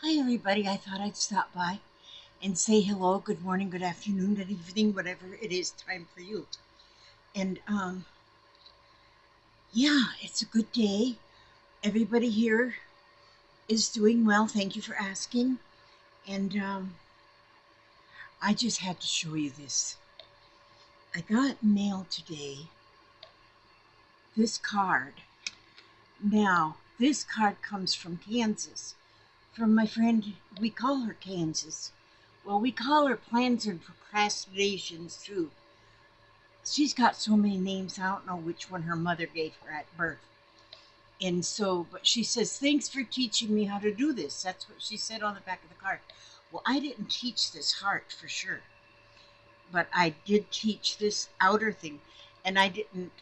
Hi, everybody. I thought I'd stop by and say hello, good morning, good afternoon, good evening, whatever it is time for you. And yeah, it's a good day. Everybody here is doing well. Thank you for asking. And I just had to show you this. I got mail today this card. Now, this card comes from Kansas, from my friend. We call her Kansas. Well, we call her Plans and Procrastinations too. She's got so many names, I don't know which one her mother gave her at birth. And so, but she says, thanks for teaching me how to do this. That's what she said on the back of the card. Well, I didn't teach this heart for sure, but I did teach this outer thing. And I didn't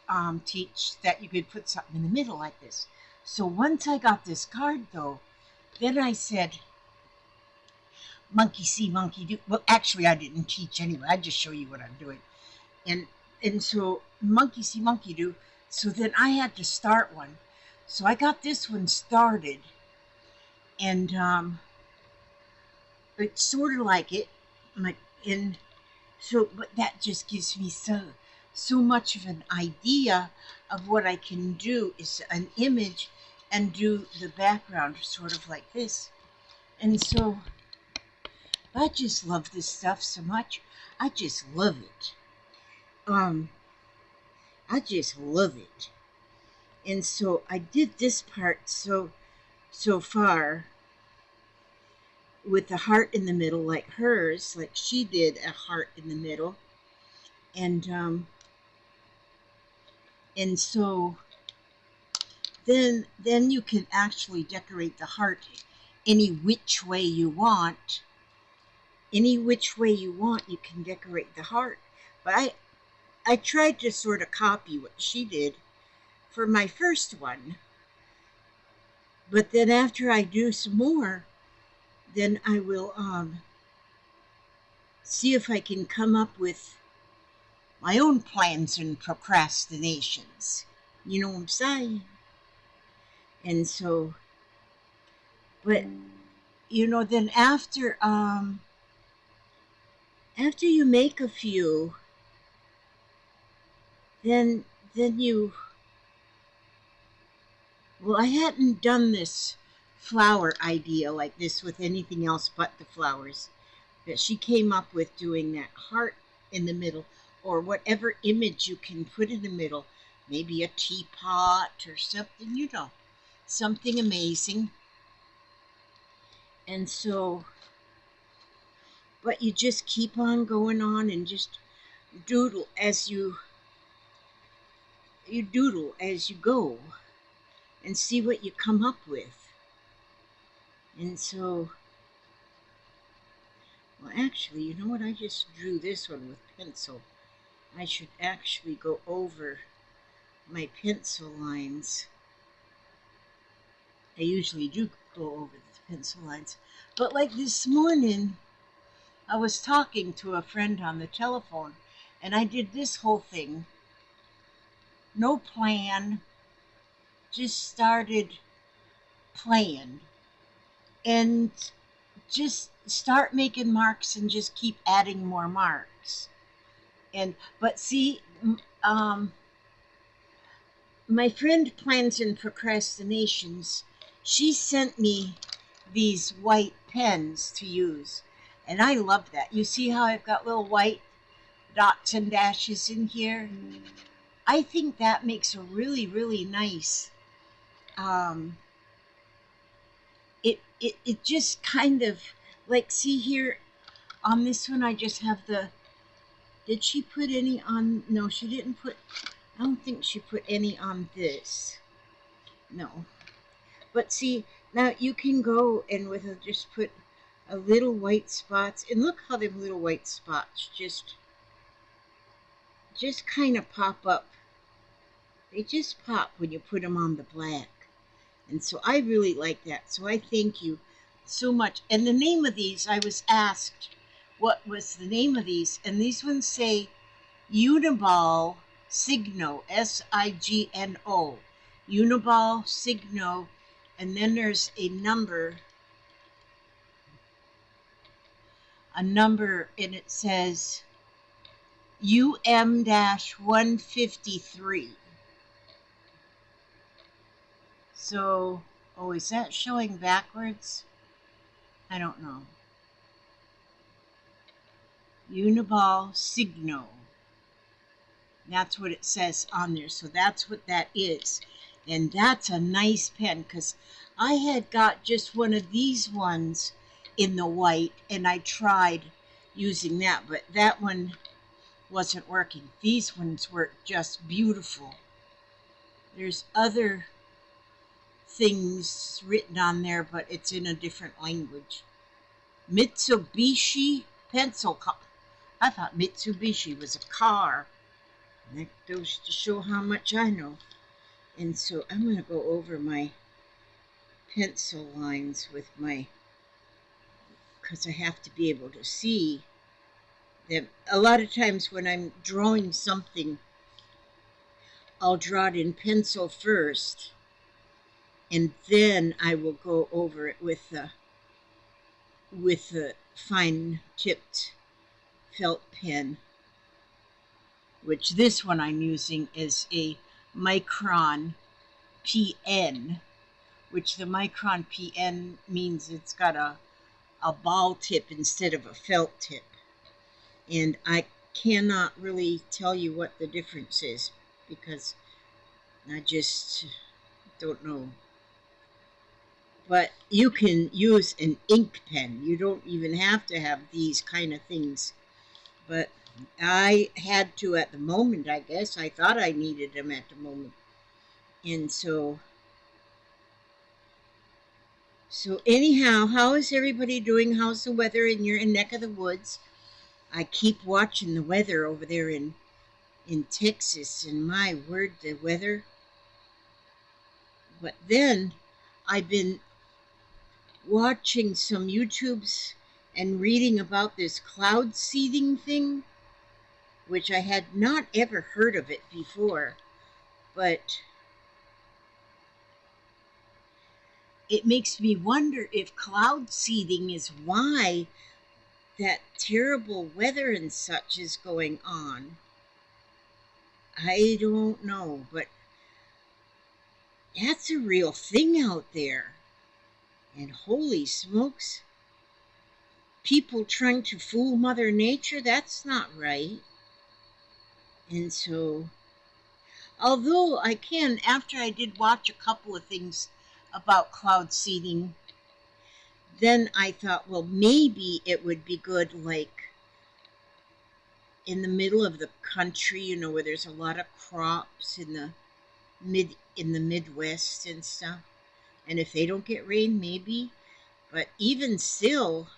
teach that you could put something in the middle like this. So once I got this card, though, then I said, monkey see, monkey do. Well, actually, I didn't teach anyway. I just show you what I'm doing. And so monkey see, monkey do. So then I had to start one. So I got this one started, and it's sort of like it, and so, but that just gives me so much of an idea of what I can do is an image and do the background sort of like this. And so I just love this stuff so much. I just love it. I just love it. And so I did this part so far with the heart in the middle, like hers, like she did a heart in the middle. And so then you can actually decorate the heart any which way you want. Any which way you want, you can decorate the heart. But I tried to sort of copy what she did for my first one. But then after I do some more, then I will see if I can come up with my own plans and procrastinations. You know what I'm saying? And so, but then after you make a few, then you, well, I hadn't done this flower idea like this with anything else but the flowers. That she came up with doing that heart in the middle, or whatever image you can put in the middle, maybe a teapot or something, something amazing. And so, but you just keep on going on and just doodle as you doodle as you go and see what you come up with. And so, well, actually, you know what? I just drew this one with pencil. I should actually go over my pencil lines. I usually do go over the pencil lines. But like this morning, I was talking to a friend on the telephone, and I did this whole thing. No plan, just started playing. And just start making marks and just keep adding more marks. But see, my friend Plans and Procrastinations, she sent me these white pens to use, and I love that. You see how I've got little white dots and dashes in here? I think that makes a really, really nice, it just kind of, like, see here, on this one I just have did she put any on, no, she didn't put, I don't think she put any on this. No. But see, now you can go and just put a little white spots, and look how them little white spots just kind of pop up. They just pop when you put them on the black. And so I really like that. So I thank you so much. And the name of these, I was asked what was the name of these, and these ones say Uniball Signo, Signo, Uniball Signo, and then there's a number a number, and it says UM-153. So, oh, is that showing backwards? I don't know. Uniball Signo. That's what it says on there. So that's what that is. And that's a nice pen, because I had got just one of these ones in the white, and I tried using that, but that one wasn't working. These ones work just beautiful. There's other things written on there, but it's in a different language. Mitsubishi pencil. I thought Mitsubishi was a car. And that goes to show how much I know. And so I'm going to go over my pencil lines with my, because I have to be able to see them. A lot of times when I'm drawing something, I'll draw it in pencil first, and then I will go over it with the fine-tipped felt pen, which this one I'm using is a Micron PN, which the Micron PN means it's got a ball tip instead of a felt tip. And I cannot really tell you what the difference is, because I just don't know. But you can use an ink pen. You don't even have to have these kind of things. But I had to at the moment, I guess. I thought I needed them at the moment. And so anyhow, how is everybody doing? How's the weather in your neck of the woods? I keep watching the weather over there in Texas, and my word, the weather. But then I've been watching some YouTubes and reading about this cloud seeding thing, which I had not ever heard of it before, but it makes me wonder if cloud seeding is why that terrible weather and such is going on. I don't know, but that's a real thing out there. And holy smokes, people trying to fool Mother Nature, that's not right. And so, although I can, after I did watch a couple of things about cloud seeding, then I thought, well, maybe it would be good, like, in the middle of the country, you know, where there's a lot of crops in the Midwest and stuff. And if they don't get rain, maybe. But even still,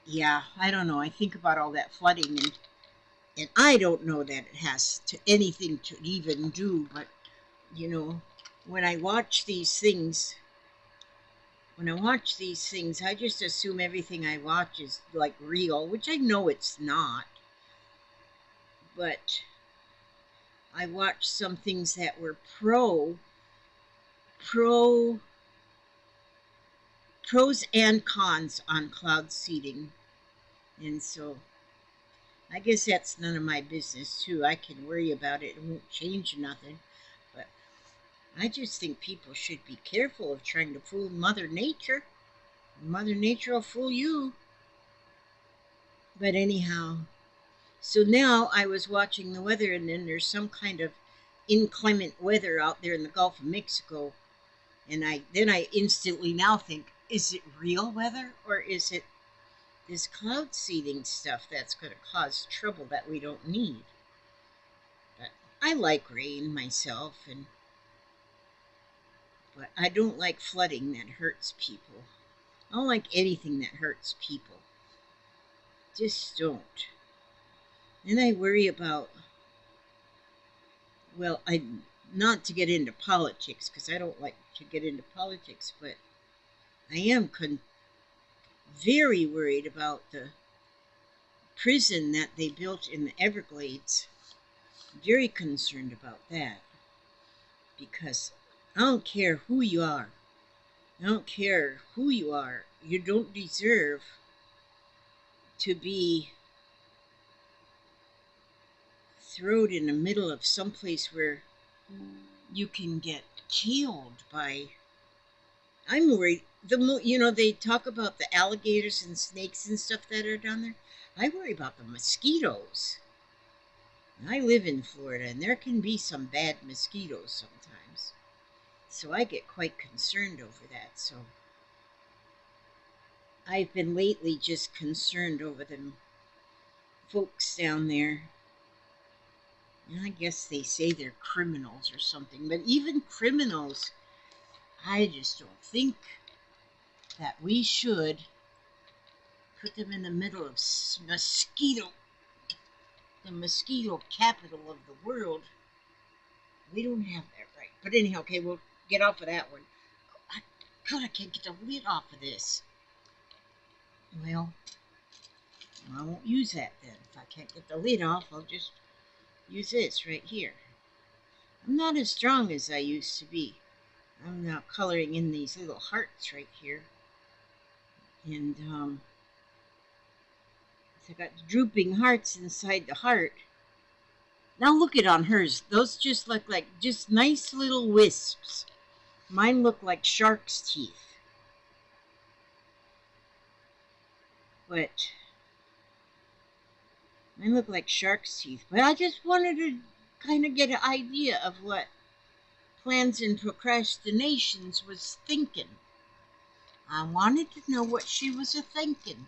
yeah, I don't know. I think about all that flooding, and I don't know that it has to anything to even do, but, you know, when I watch these things, I just assume everything I watch is like real, which I know it's not. But I watched some things that were pros and cons on cloud seeding. And so I guess that's none of my business too. I can worry about it. It won't change nothing. But I just think people should be careful of trying to fool Mother Nature. Mother Nature will fool you. But anyhow, so now I was watching the weather, and then there's some kind of inclement weather out there in the Gulf of Mexico. And I instantly now think, is it real weather, or is it this cloud seeding stuff that's going to cause trouble that we don't need? But I like rain myself, but I don't like flooding that hurts people. I don't like anything that hurts people. Just don't. And I worry about, well, not to get into politics, because I don't like to get into politics, but I am very worried about the prison that they built in the Everglades. Very concerned about that, because I don't care who you are. I don't care who you are. you don't deserve to be thrown in the middle of someplace where you can get killed by. I'm worried. They talk about the alligators and snakes and stuff that are down there. I worry about the mosquitoes. I live in Florida, and there can be some bad mosquitoes sometimes. So I get quite concerned over that. So I've been lately just concerned over them folks down there. And I guess they say they're criminals or something. But even criminals, I just don't think that we should put them in the middle of the mosquito capital of the world. We don't have that right. But anyhow, okay, we'll get off of that one. God, I can't get the lid off of this. Well, I won't use that then. If I can't get the lid off, I'll just use this right here. I'm not as strong as I used to be. I'm now coloring in these little hearts right here. And I got drooping hearts inside the heart. Now look at on hers. Those just look like just nice little wisps. Mine look like shark's teeth. But mine look like shark's teeth. But I just wanted to kind of get an idea of what plans and procrastinations was thinking. I wanted to know what she was a thinking.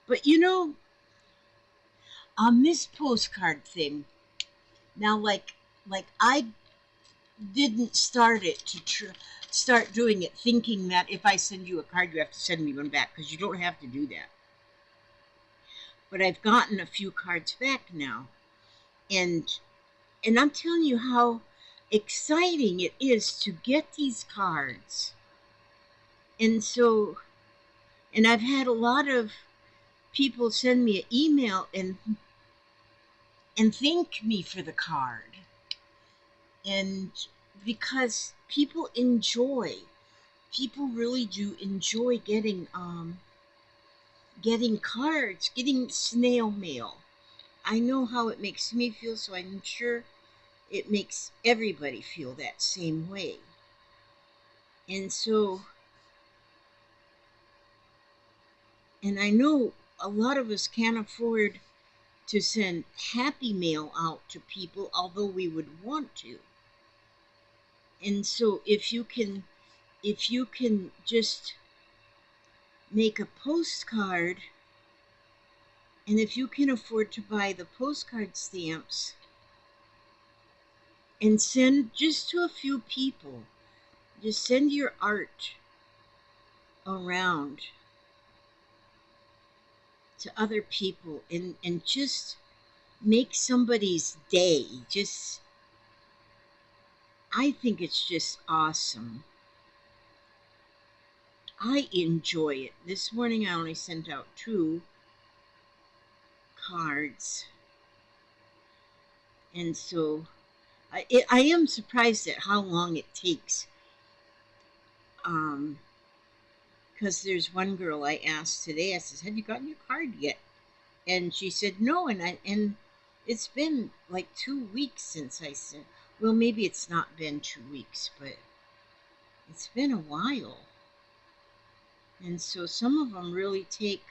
But on this postcard thing, now like I didn't start it to start doing it thinking that if I send you a card, you have to send me one back, because you don't have to do that. But I've gotten a few cards back now, and I'm telling you how exciting it is to get these cards. And I've had a lot of people send me an email and thank me for the card. And because people really do enjoy getting cards, getting snail mail. I know how it makes me feel, so I'm sure it makes everybody feel that same way. And I know a lot of us can't afford to send happy mail out to people, although we would want to. And so if you can just make a postcard, and if you can afford to buy the postcard stamps and send just to a few people, just send your art around to other people and just make somebody's day. I think it's just awesome. I enjoy it. This morning I only sent out 2 cards. And so I am surprised at how long it takes. Because there's one girl I asked today, I said, have you gotten your card yet? And she said no, and it's been like 2 weeks since I sent. Well, maybe it's not been 2 weeks, but it's been a while. And so some of them really take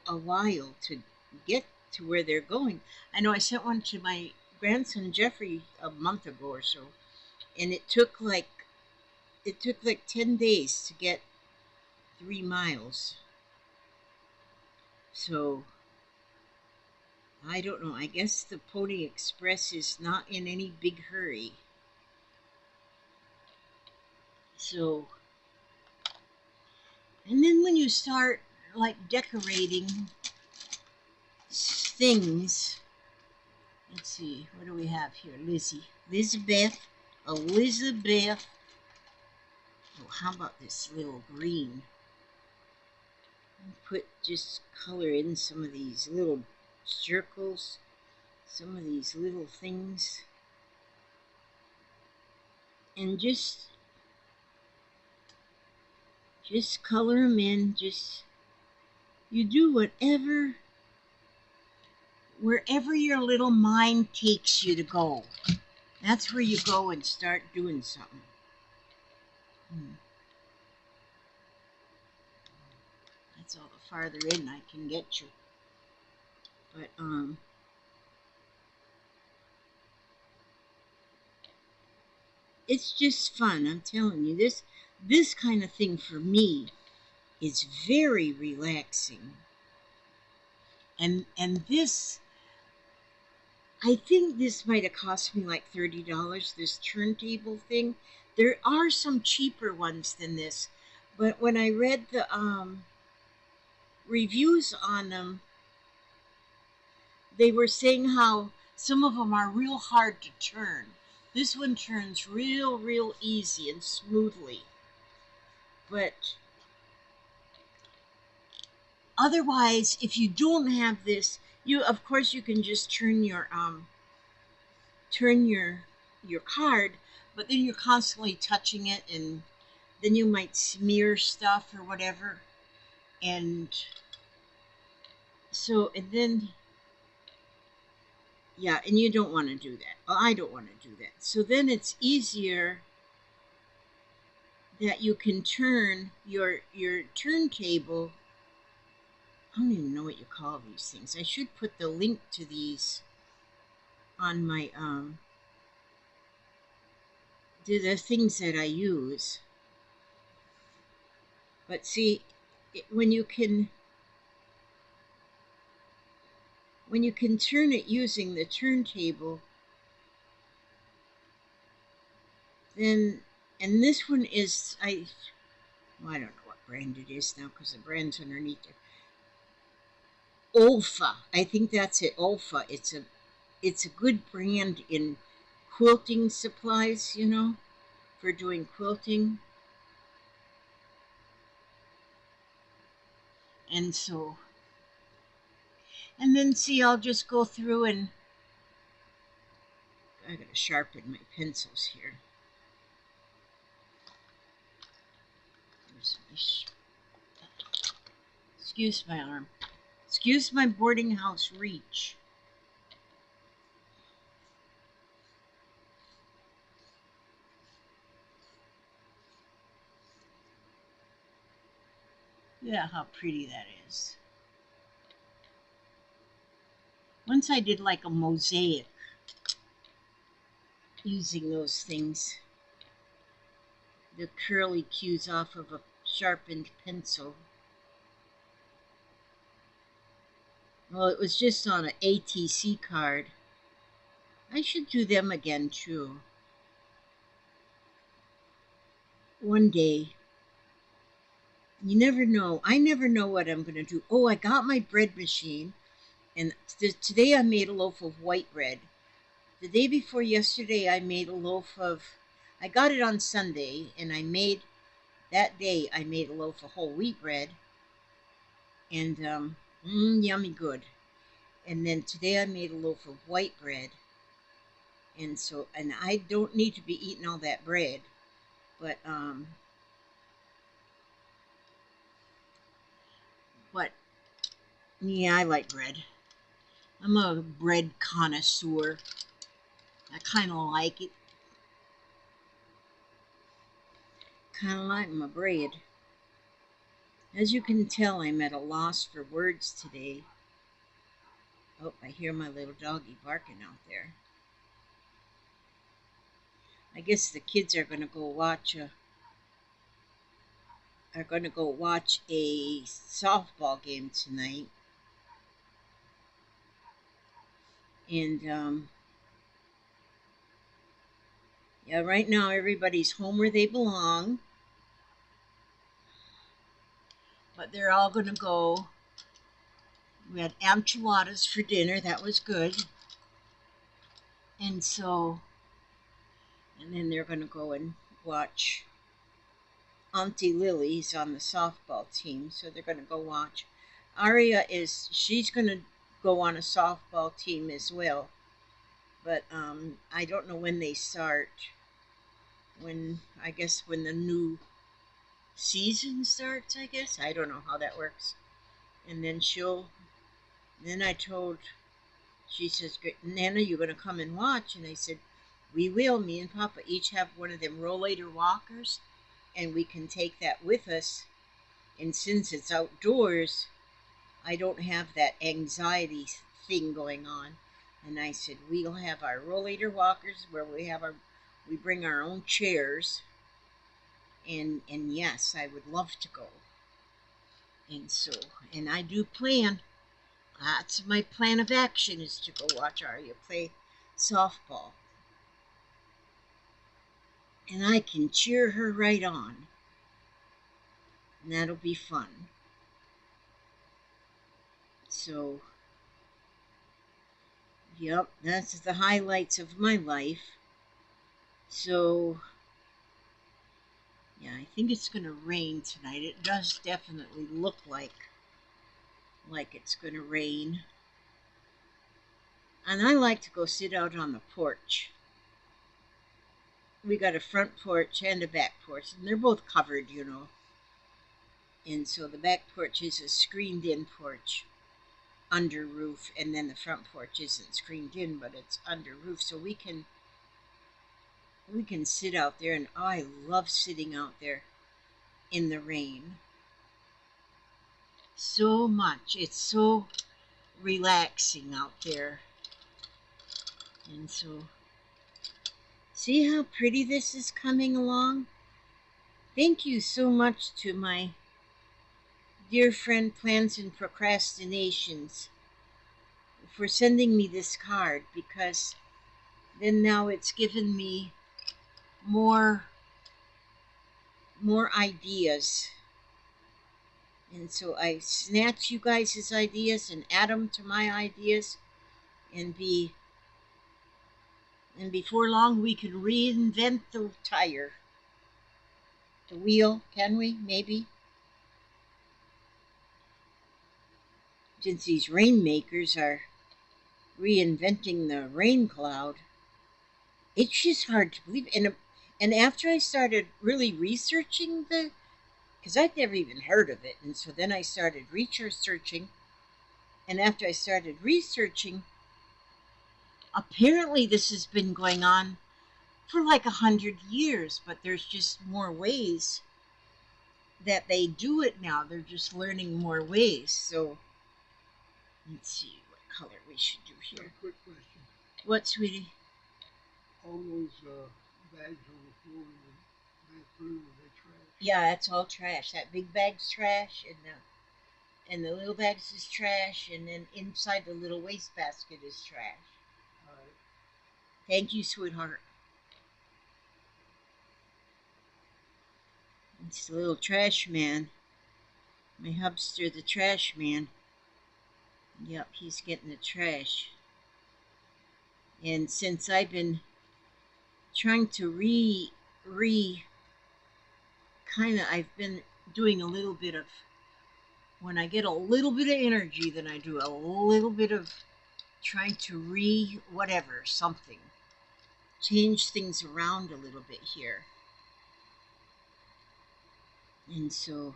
a while to get to where they're going. I know I sent one to my grandson Jeffrey a month ago or so, and it took like 10 days to get 3 miles. So I don't know. I guess the Pony Express is not in any big hurry. So, and then when you start like decorating things, let's see, what do we have here? Elizabeth. Oh, how about this little green? Just color in some of these little circles some of these little things and just color them in. Just you do wherever your little mind takes you to go. That's where you go and start doing something. That's all the farther in I can get you. But it's just fun. I'm telling you, this kind of thing for me is very relaxing. And this, I think this might have cost me like $30, this turntable thing. There are some cheaper ones than this, but when I read the reviews on them, they were saying how some of them are real hard to turn. This one turns real easy and smoothly. But otherwise, if you don't have this, of course you can just turn your card, but then you're constantly touching it, and then you might smear stuff or whatever. And so, and then, yeah, and you don't want to do that. Well, I don't want to do that. So then it's easier that you can turn your turntable. I don't even know what you call these things. I should put the link to these on my the things that I use. But see, when you can turn it using the turntable, then, and this one is, I don't know what brand it is now because the brand's underneath it. Olfa, I think that's it. Olfa. It's a good brand in quilting supplies, for doing quilting. And so, and then see, I'll just go through and I gotta sharpen my pencils here. Excuse my arm. Excuse my boarding house reach. Yeah, how pretty that is. Once I did like a mosaic using those things. The curly cues off of a sharpened pencil. Well, it was just on an ATC card. I should do them again too. One day. You never know. I never know what I'm going to do. Oh, I got my bread machine. And today I made a loaf of white bread. The day before yesterday I made a loaf of... I got it on Sunday, and that day I made a loaf of whole wheat bread. And, yummy good. And then today I made a loaf of white bread. And I don't need to be eating all that bread. But yeah, I like bread. I'm a bread connoisseur. I kind of like it. Kind of like my bread. As you can tell, I'm at a loss for words today. Oh, I hear my little doggy barking out there. I guess the kids are going to go watch a softball game tonight. And yeah, right now everybody's home where they belong. But they're all going to go. We had enchiladas for dinner. That was good. And then they're going to go and watch Auntie Lily's on the softball team. So they're going to go watch. Aria she's going to go on a softball team as well. But I don't know when they start. I guess when the new season starts, I guess. I don't know how that works. And then then I told, she says, Nana, you're going to come and watch? And I said, we will. Me and Papa each have one of them rollator walkers, and we can take that with us. And since it's outdoors, I don't have that anxiety thing going on. And I said, we'll have our rollator walkers where we bring our own chairs. And yes, I would love to go. And I do plan. That's my plan of action, is to go watch Arya play softball. And I can cheer her right on. And that'll be fun. So, yep, that's the highlights of my life. So, yeah, I think it's going to rain tonight. It does definitely look like it's going to rain. And I like to go sit out on the porch. We got a front porch and a back porch, and they're both covered, you know. And so the back porch is a screened-in porch under roof, and then the front porch isn't screened in, but it's under roof, so we can sit out there. And I love sitting out there in the rain so much. It's so relaxing out there. And so, see how pretty this is coming along? Thank you so much to my dear friend Plans and Procrastinations for sending me this card, because then now it's given me more ideas. And so I snatch you guys' ideas and add them to my ideas, and before long we can reinvent the tire. The wheel, can we? Maybe. Since these rainmakers are reinventing the rain cloud, it's just hard to believe. And after I started really researching because I'd never even heard of it, and so then I started researching, and after I started researching, apparently this has been going on for like 100 years, but there's just more ways that they do it now. They're just learning more ways. So let's see what color we should do here. A quick question. What, sweetie? All those bags on the floor in the bathroom, are they trash? Yeah, that's all trash. That big bag's trash, and the little bags is trash, and then inside the little wastebasket is trash. All right. Thank you, sweetheart. It's the little trash man. My hubster, the trash man. Yep, he's getting the trash. And since I've been trying to I've been doing a little bit of, when I get a little bit of energy, then I do a little bit of trying to something. Change things around a little bit here. And so,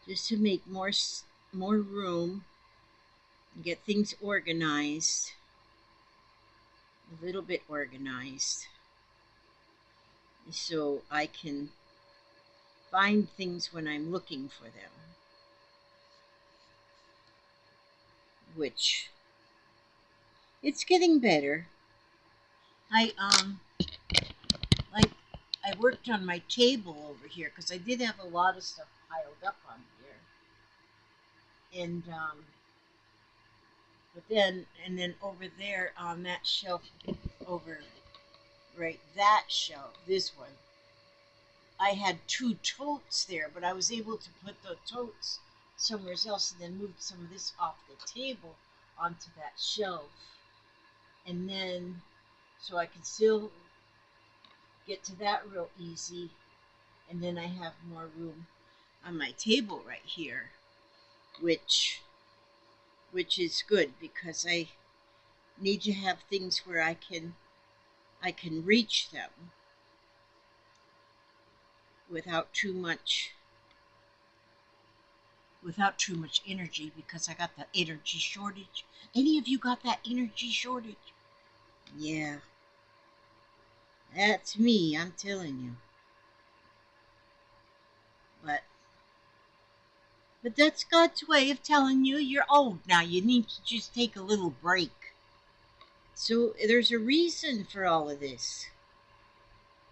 just to make more room, and get things organized, a little bit organized, so I can find things when I'm looking for them, which it's getting better. I worked on my table over here because I did have a lot of stuff piled up on here, and then over there on that shelf, that shelf, this one, I had 2 totes there, but I was able to put the totes somewhere else and then moved some of this off the table onto that shelf, and then so I can still get to that real easy, and then I have more room on my table right here, which is good, because need to have things where I can reach them without too much energy, because I got the energy shortage. Any of you got that energy shortage? Yeah, that's me, I'm telling you. But that's God's way of telling you you're old now. You need to just take a little break. So there's a reason for all of this.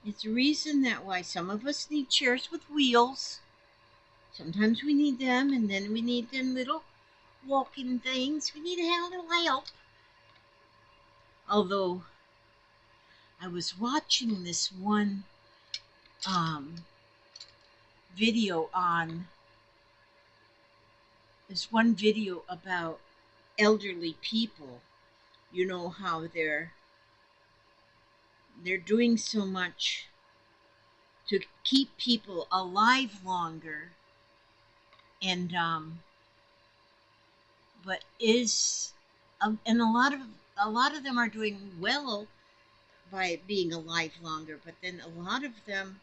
It's a reason that why some of us need chairs with wheels. Sometimes we need them, and then we need them little walking things. We need to have a little help. Although I was watching this one um, video on about elderly people. You know how they're doing so much to keep people alive longer, and but is and a lot of them are doing well by being alive longer, but then a lot of them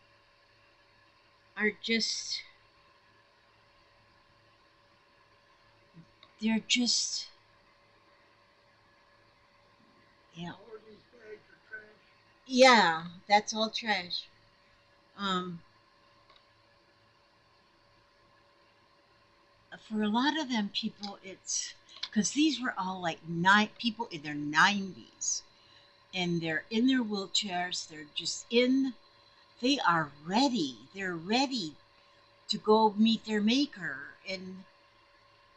are just they're just yeah. All of these bags are trash. Yeah, that's all trash. um for a lot of them people, it's because these were all like people in their 90s, and they're in their wheelchairs. They are ready. They're ready to go meet their maker,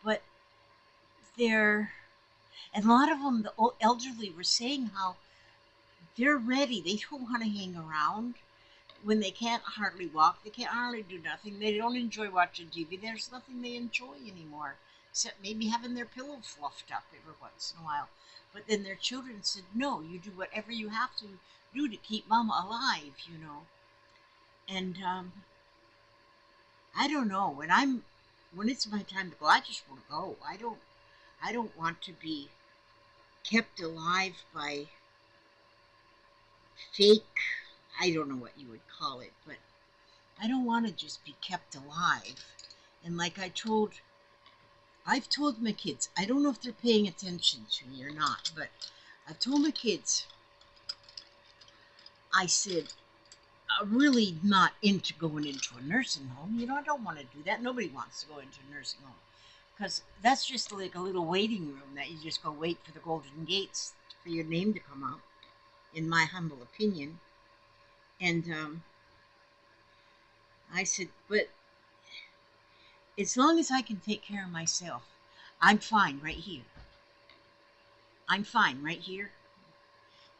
but they're and a lot of them, the elderly, were saying how they're ready. They don't want to hang around when they can't hardly walk. They can't hardly do nothing. They don't enjoy watching TV. There's nothing they enjoy anymore, except maybe having their pillow fluffed up every once in a while. But then their children said, "No, you do whatever you have to do to keep Mama alive." And I don't know, when it's my time to go, I just want to go. I don't want to be kept alive by fake, I don't know what you would call it, but I don't want to just be kept alive. And like I've told my kids, I don't know if they're paying attention to me or not, but I've told my kids, I said, I'm really not into going into a nursing home. I don't want to do that. Nobody wants to go into a nursing home, because that's just like a little waiting room that you just go wait for the golden gates for your name to come out, in my humble opinion. And I said, but as long as I can take care of myself, I'm fine right here. I'm fine right here.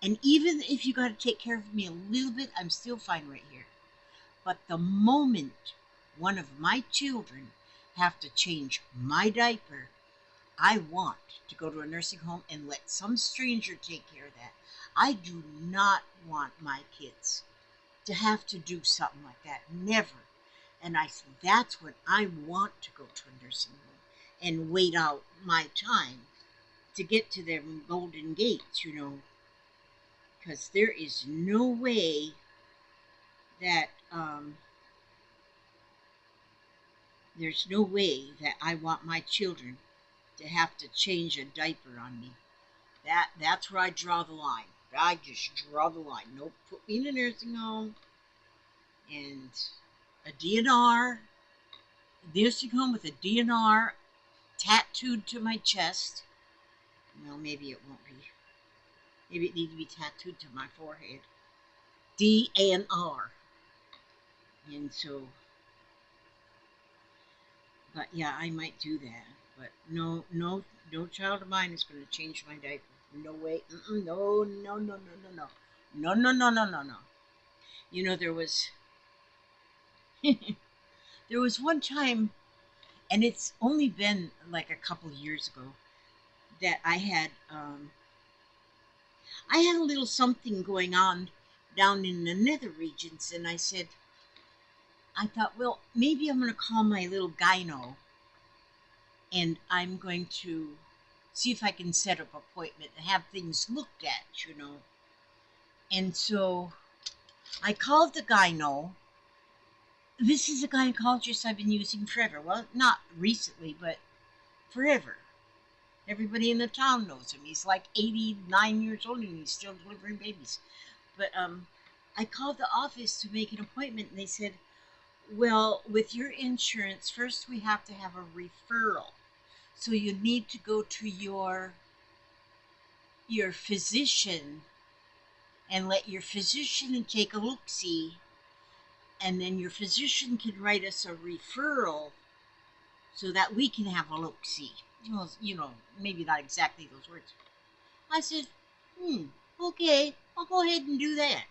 And even if you got to take care of me a little bit, I'm still fine right here. But the moment one of my children have to change my diaper, I want to go to a nursing home and let some stranger take care of that. I do not want my kids to have to do something like that. Never. And I said, that's when I want to go to a nursing home and wait out my time to get to their golden gates. Because there is no way that I want my children to have to change a diaper on me. That's where I draw the line. I just draw the line. Nope, put me in a nursing home and a DNR, nursing home with a DNR tattooed to my chest. Well, maybe it won't be. Maybe it needs to be tattooed to my forehead. DNR. And so, but yeah, I might do that. But no, no, no child of mine is going to change my diaper. No way. No, no, no, no, no, no. No, no, no, no, no, no. There was there was one time, and it's only been like a couple years ago, that I had a little something going on down in the nether regions, and I thought, well, maybe I'm going to call my little gyno, and I'm going to see if I can set up an appointment and have things looked at, you know. And so I called the gyno. This is a gynecologist I've been using forever. Well, not recently, but forever. Everybody in the town knows him. He's like 89 years old and he's still delivering babies. But I called the office to make an appointment and they said, well, with your insurance, first we have to have a referral. So you need to go to your physician and let your physician take a look-see, and then your physician can write us a referral so that we can have a look-see. Well, you know, maybe not exactly those words. I said, okay, I'll go ahead and do that.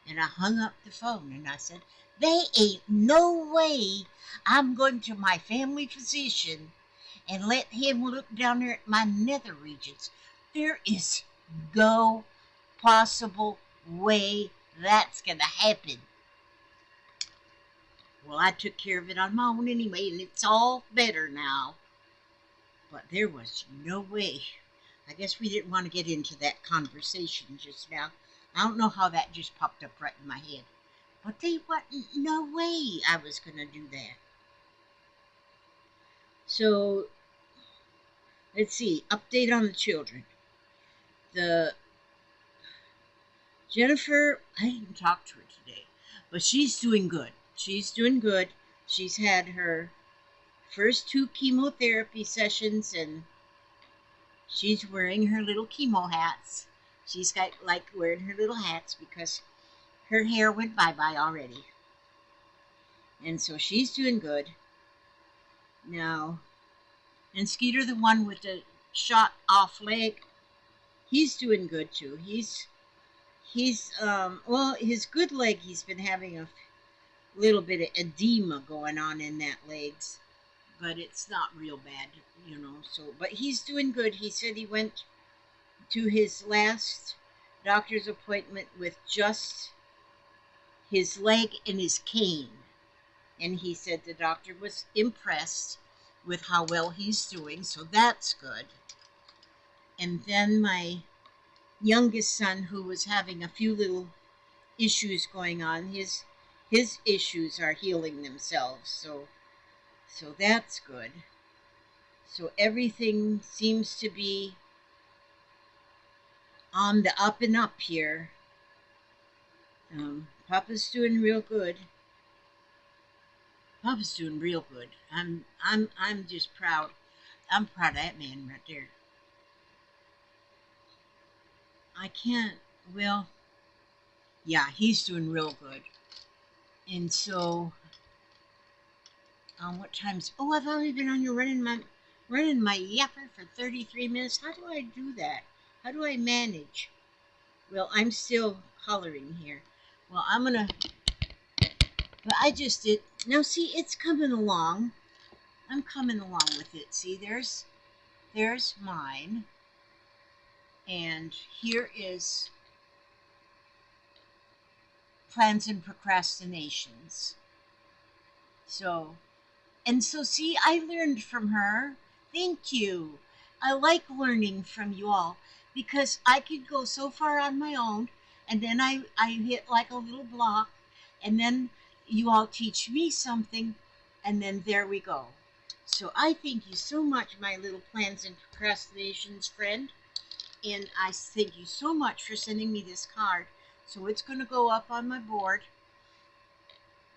And I hung up the phone and I said, they ain't no way I'm going to my family physician and let him look down there at my nether regions. There is no possible way that's going to happen. Well, I took care of it on my own anyway, and it's all better now. But there was no way. I guess we didn't want to get into that conversation just now. I don't know how that just popped up right in my head. But there wasn't no way I was going to do that. So, let's see. Update on the children. The Jennifer, I didn't talk to her today, but she's doing good. She's doing good. She's had her first 2 chemotherapy sessions and she's wearing her little chemo hats. She's got like wearing her little hats because her hair went bye-bye already. And so she's doing good. Now, and Skeeter, the one with the shot off leg, he's doing good too. He's well, his good leg, he's been having a little bit of edema going on in that legs, but it's not real bad, you know. So, but he's doing good. He said he went to his last doctor's appointment with just his leg and his cane, and he said the doctor was impressed with how well he's doing, so that's good. And then my youngest son, who was having a few little issues going on, his issues are healing themselves, so that's good. So everything seems to be on the up and up here. Papa's doing real good. Papa's doing real good. I'm just proud. I'm proud of that man right there. I can't. Well, yeah, he's doing real good. And so, what time's? Oh, I've only been on here running my yapper for 33 minutes. How do I do that? How do I manage? Well, I'm still coloring here. Well, I'm gonna. But I just did. Now, see, it's coming along. I'm coming along with it. See, there's mine, and here is plans and procrastinations. So, and so, see, I learned from her. Thank you. I like learning from you all because I could go so far on my own, and then I hit like a little block, and then you all teach me something, and then there we go. So I thank you so much, my little plans and procrastinations friend, and I thank you so much for sending me this card. So it's going to go up on my board.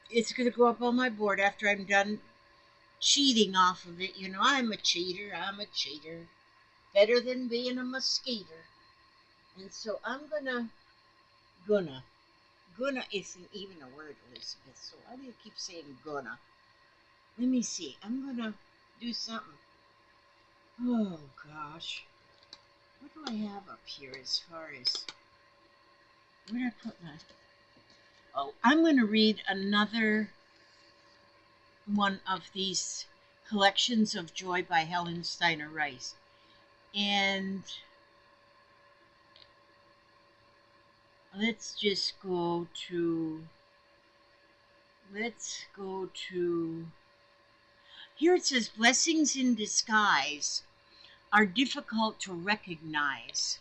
It's going to go up on my board after I'm done cheating off of it. You know, I'm a cheater. I'm a cheater. Better than being a mosquito. And so I'm gonna isn't even a word, Elizabeth, so I need to keep saying gonna. Let me see. I'm gonna do something. Oh gosh. What do I have up here as far as where did I put my oh, I'm gonna read another one of these collections of joy by Helen Steiner Rice. And let's just go to here it says blessings in disguise. are difficult to recognize.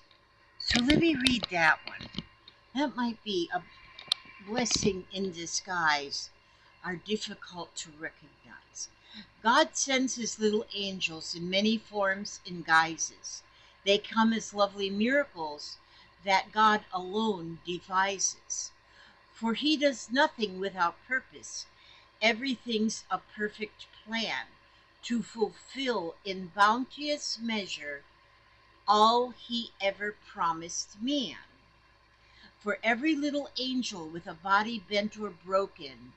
So let me read that one. That might be a blessing in disguise, are difficult to recognize. God sends his little angels in many forms and guises. They come as lovely miracles that God alone devises. For he does nothing without purpose. Everything's a perfect plan to fulfill in bounteous measure all he ever promised man. For every little angel with a body bent or broken,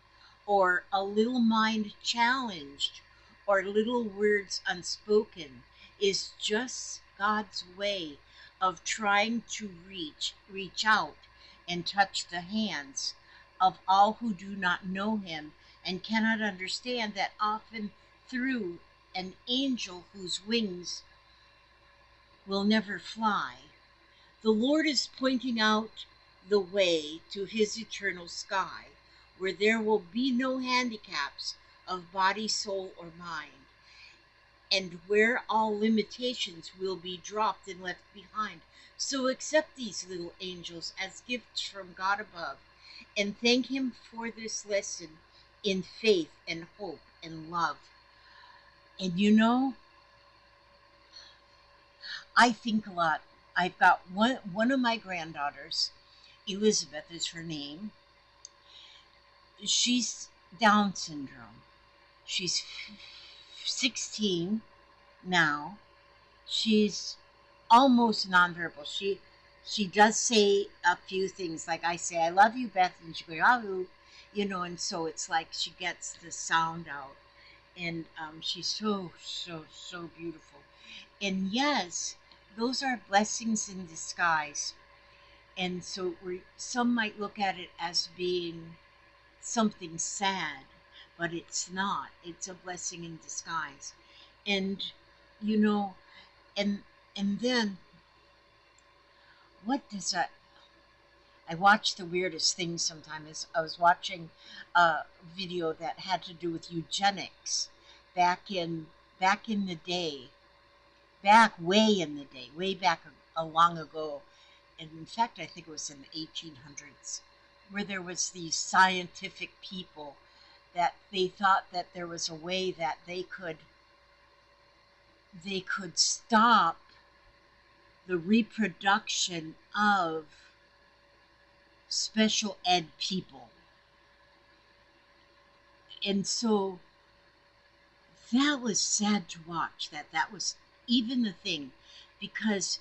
or a little mind challenged, or little words unspoken, is just God's way of trying to reach out and touch the hands of all who do not know him and cannot understand that often through an angel whose wings will never fly, the Lord is pointing out the way to his eternal sky, where there will be no handicaps of body, soul, or mind, and where all limitations will be dropped and left behind. So accept these little angels as gifts from God above, and thank him for this lesson in faith and hope and love. And you know, I think a lot. I've got one of my granddaughters, Elizabeth is her name. She's Down syndrome. She's 16 now. She's almost nonverbal. She does say a few things, like I say, "I love you, Beth," and she goes, "Oh," and so it's like she gets the sound out, and she's so beautiful. And yes, those are blessings in disguise. And so some might look at it as being something sad, but it's not. It's a blessing in disguise. And you know, and and then what does that? I watch the weirdest things sometimes. I was watching a video that had to do with eugenics back in the day, back way in the day, way back a long ago. And in fact, I think it was in the 1800s, where there was these scientific people that they thought that there was a way that they could stop the reproduction of special ed people. And so that was sad to watch, that was even the thing, because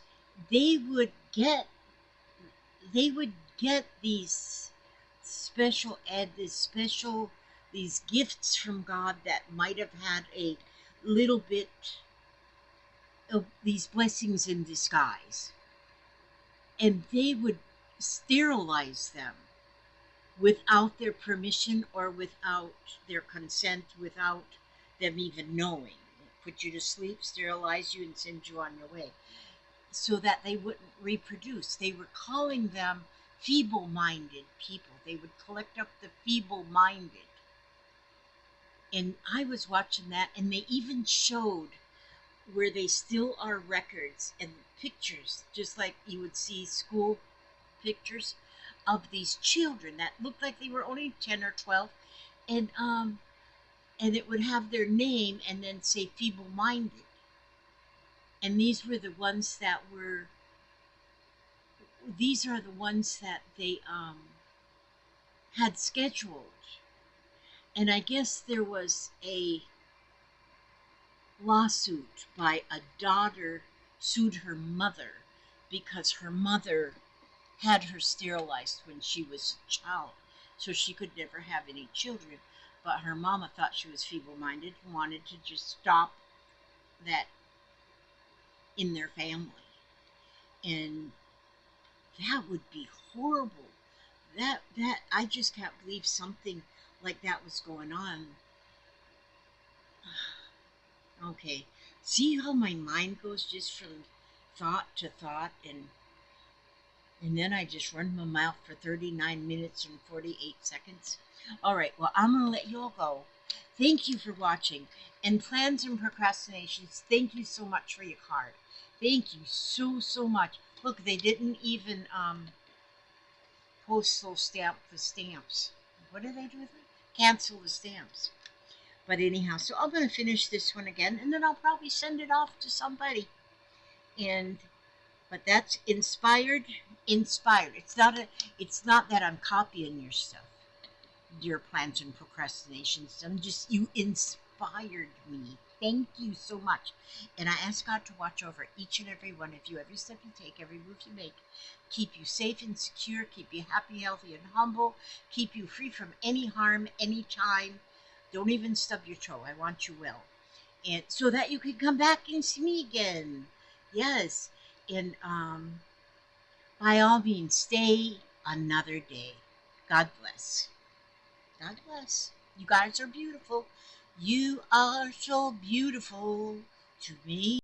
they would get they would get these special ed, these gifts from God that might have had a little bit of these blessings in disguise, and they would sterilize them without their permission or without their consent, without them even knowing. Put you to sleep, sterilize you, and send you on your way, so that they wouldn't reproduce. They were calling them feeble minded people. They would collect up the feeble minded. And I was watching that, and they even showed where they still are records and pictures, just like you would see school pictures of these children that looked like they were only 10 or 12, and it would have their name and then say feeble minded. And these are the ones that they had scheduled. And I guess there was a lawsuit by a daughter sued her mother because her mother had her sterilized when she was a child, so she could never have any children. But her mama thought she was feeble-minded and wanted to just stop that in their family. And that would be horrible. That I just can't believe something like that was going on. Okay, see how my mind goes just from thought to thought, and then I just run my mouth for 39 minutes and 48 seconds. All right, well, I'm going to let you all go. Thank you for watching. And plans and procrastinations, thank you so much for your card. Thank you so, so much. Look, they didn't even postal stamp the stamps. What did they do with it? Cancel the stamps. But anyhow, so I'm going to finish this one again, and then I'll probably send it off to somebody. And but that's inspired. Inspired. It's not that I'm copying your stuff, your plans and procrastinations. I'm just, you inspired me. Thank you so much. And I ask God to watch over each and every one of you, every step you take, every move you make. Keep you safe and secure, keep you happy, healthy, and humble, keep you free from any harm, anytime. Don't even stub your toe. I want you well. And so that you can come back and see me again. Yes. And by all means, stay another day. God bless. God bless. You guys are beautiful. You are so beautiful to me.